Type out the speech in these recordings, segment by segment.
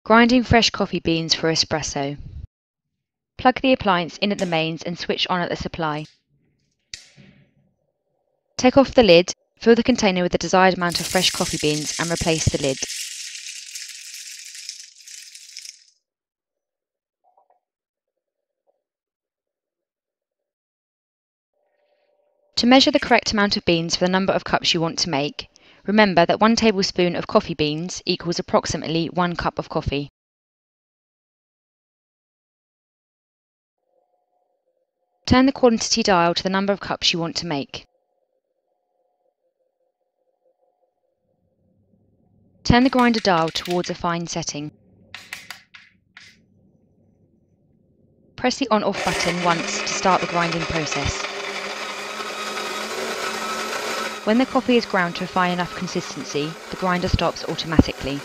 Grinding fresh coffee beans for espresso. Plug the appliance in at the mains and switch on at the supply. Take off the lid, fill the container with the desired amount of fresh coffee beans and replace the lid. To measure the correct amount of beans for the number of cups you want to make, remember that 1 tablespoon of coffee beans equals approximately 1 cup of coffee. Turn the quantity dial to the number of cups you want to make. Turn the grinder dial towards a fine setting. Press the on-off button once to start the grinding process. When the coffee is ground to a fine enough consistency, the grinder stops automatically.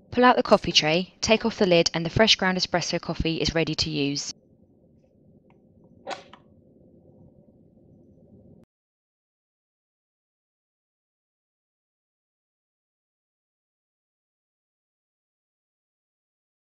Pull out the coffee tray, take off the lid and the fresh ground espresso coffee is ready to use.